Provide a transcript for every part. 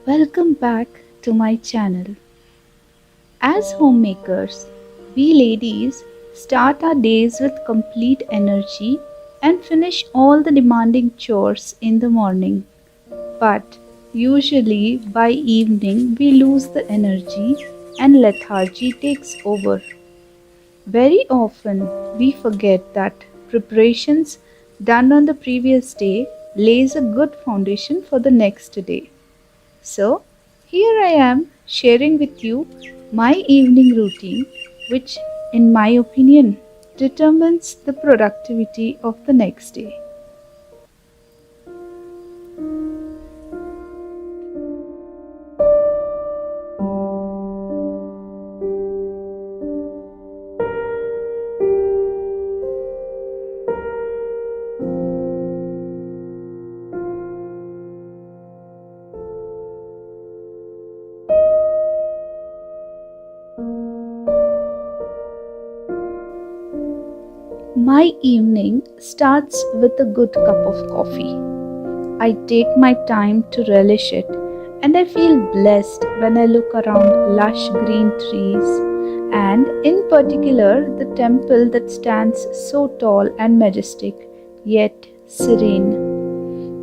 Welcome back to my channel. As homemakers, we ladies start our days with complete energy and finish all the demanding chores in the morning. But usually by evening we lose the energy and lethargy takes over. Very often we forget that preparations done on the previous day lays a good foundation for the next day. So, here I am sharing with you my evening routine, which, in my opinion, determines the productivity of the next day. My evening starts with a good cup of coffee. I take my time to relish it, and I feel blessed when I look around lush green trees and, in particular, the temple that stands so tall and majestic yet serene.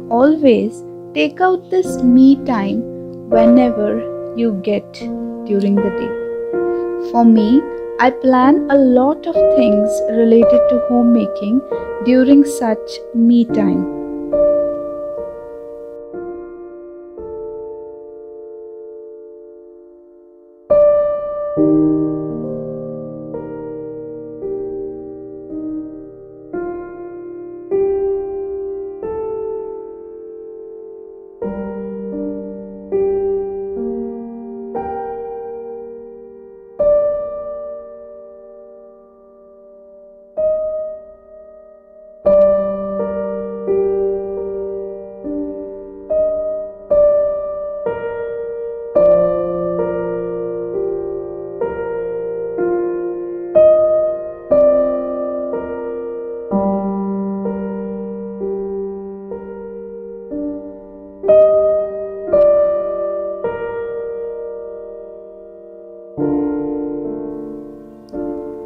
Always take out this me time whenever you get during the day. For me, I plan a lot of things related to homemaking during such me time.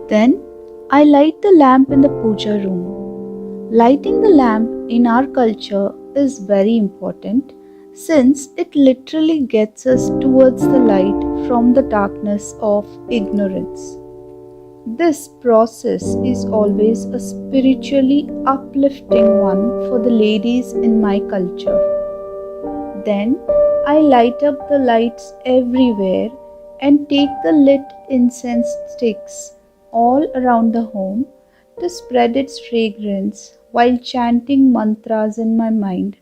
Then I light the lamp in the puja room. Lighting the lamp in our culture is very important since it literally gets us towards the light from the darkness of ignorance. This process is always a spiritually uplifting one for the ladies in my culture. Then I light up the lights everywhere and take the lit incense sticks all around the home to spread its fragrance while chanting mantras in my mind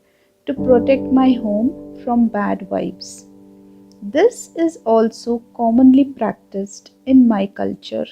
to protect my home from bad vibes. This is also commonly practiced in my culture.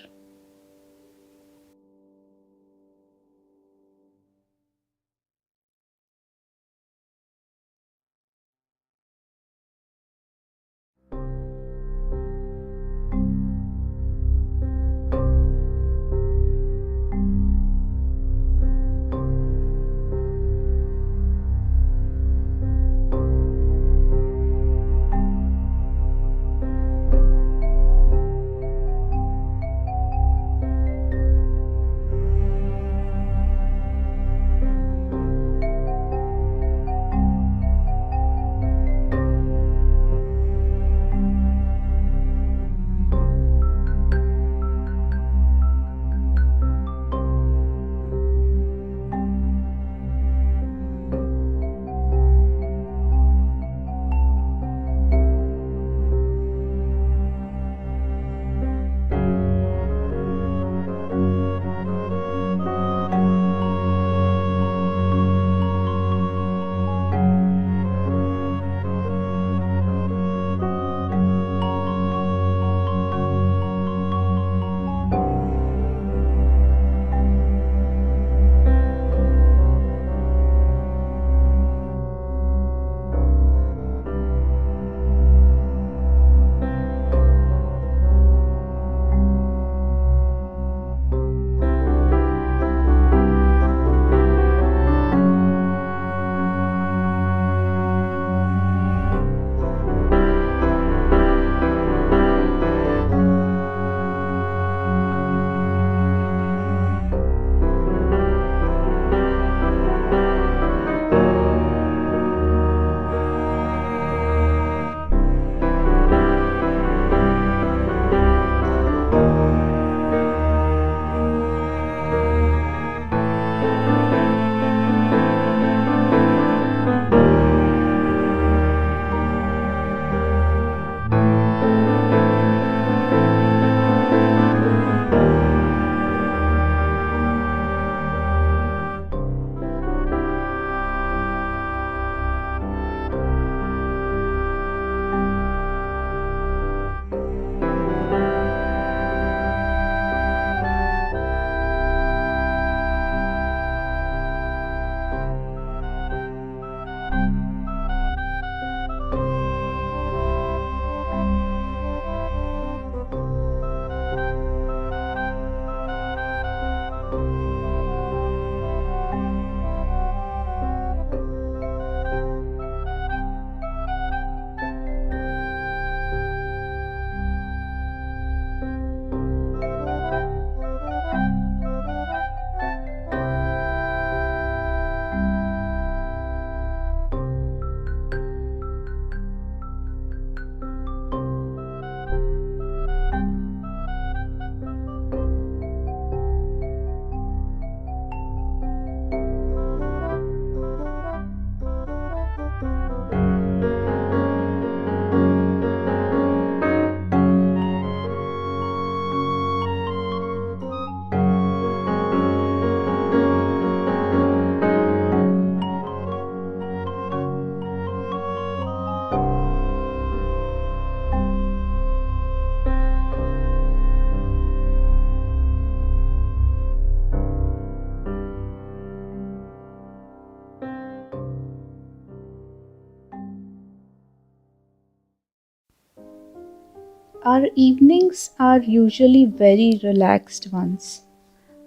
Our evenings are usually very relaxed ones.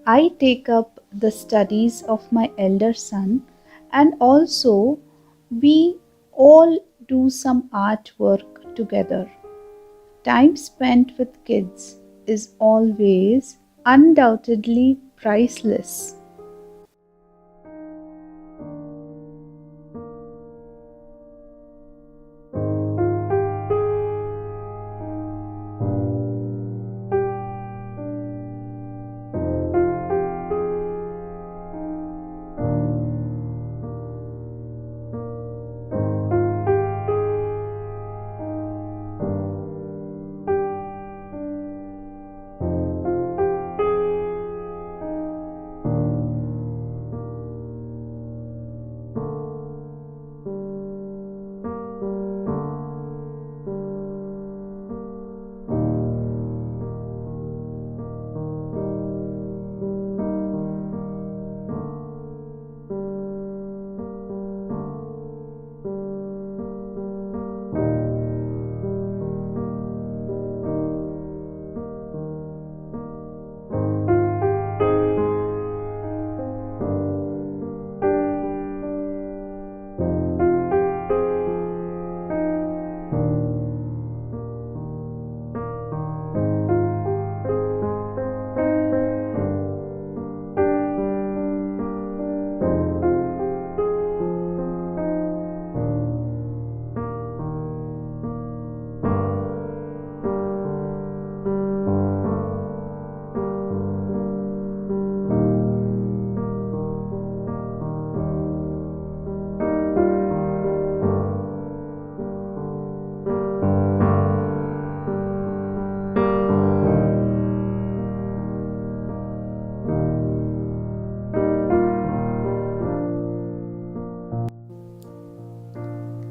I take up the studies of my elder son, and also we all do some artwork together. Time spent with kids is always undoubtedly priceless.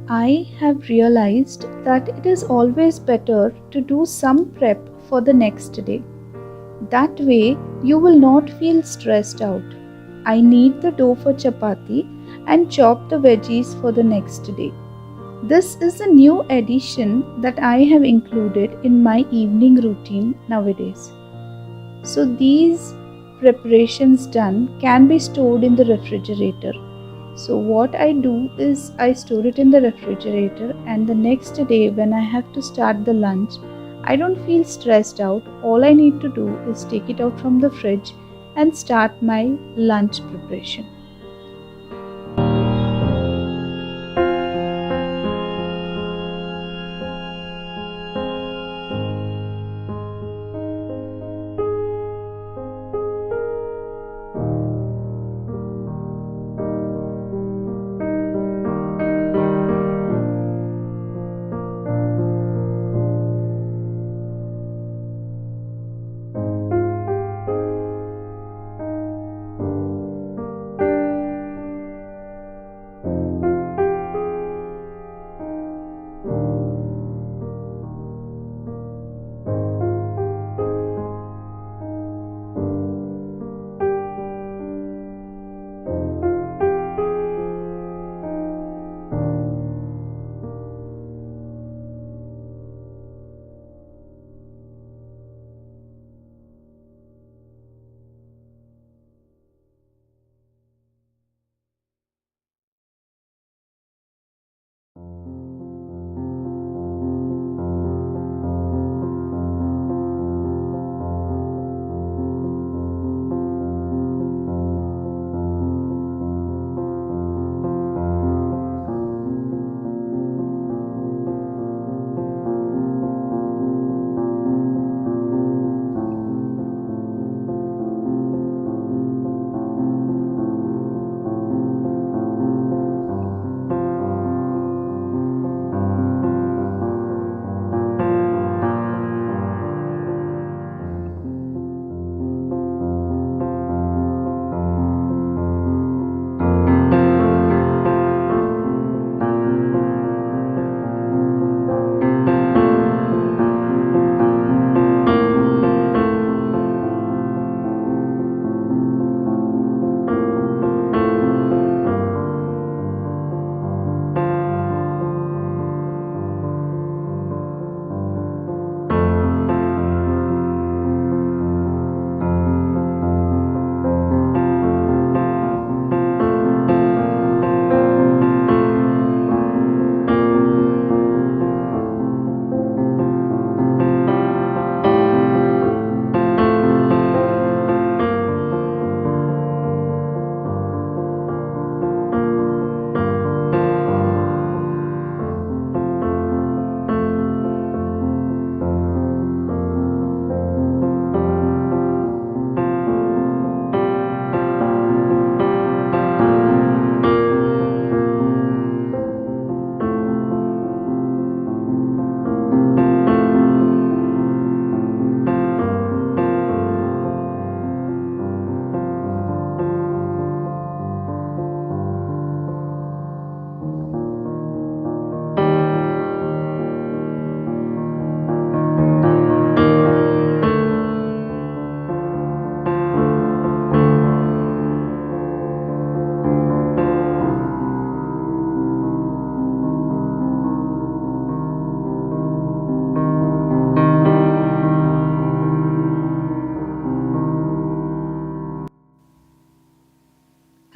I have realized that it is always better to do some prep for the next day. That way, you will not feel stressed out. I knead the dough for chapati and chop the veggies for the next day. This is a new addition that I have included in my evening routine nowadays. So, these preparations done can be stored in the refrigerator. So, what I do is I store it in the refrigerator, and the next day, when I have to start the lunch, I don't feel stressed out. All I need to do is take it out from the fridge and start my lunch preparation.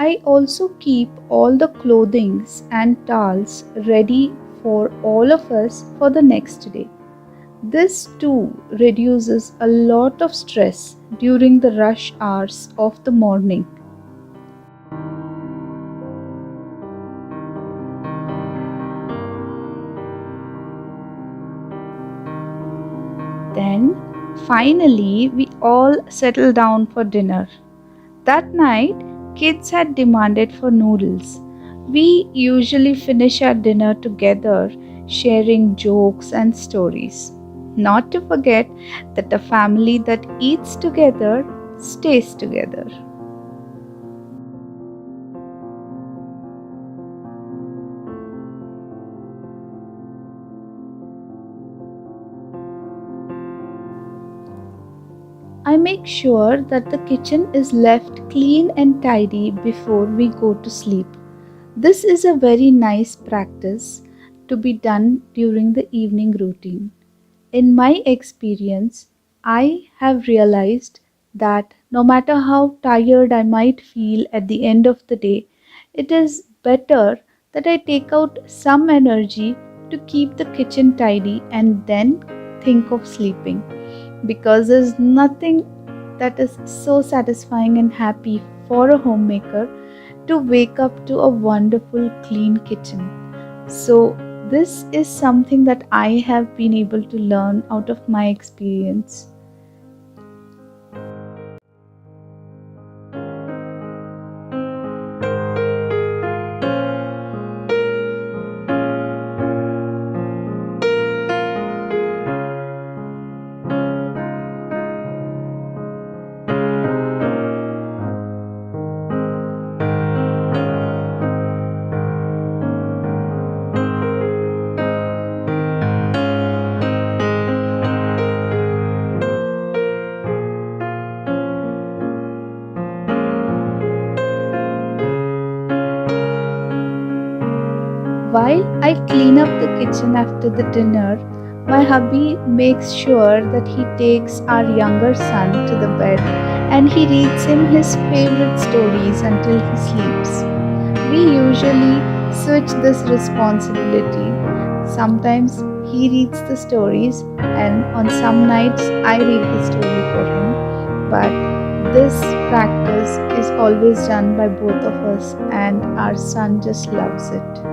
I also keep all the clothings and towels ready for all of us for the next day. This too reduces a lot of stress during the rush hours of the morning. Then, finally, we all settle down for dinner. That night, kids had demanded for noodles. We usually finish our dinner together, sharing jokes and stories. Not to forget that a family that eats together stays together. I make sure that the kitchen is left clean and tidy before we go to sleep. This is a very nice practice to be done during the evening routine. In my experience, I have realized that no matter how tired I might feel at the end of the day, it is better that I take out some energy to keep the kitchen tidy and then think of sleeping, because there's nothing that is so satisfying and happy for a homemaker to wake up to a wonderful clean kitchen. So, this is something that I have been able to learn out of my experience. While I clean up the kitchen after the dinner, my hubby makes sure that he takes our younger son to the bed and he reads him his favorite stories until he sleeps. We usually switch this responsibility. Sometimes he reads the stories, and on some nights I read the story for him. But this practice is always done by both of us, and our son just loves it.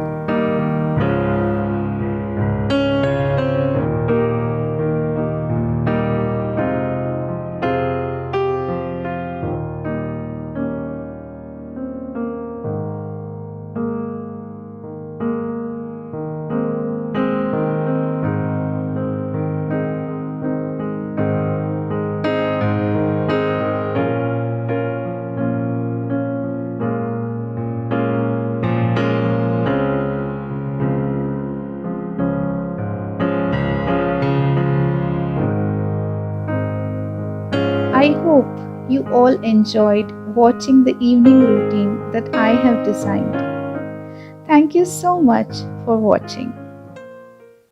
I hope you all enjoyed watching the evening routine that I have designed. Thank you so much for watching.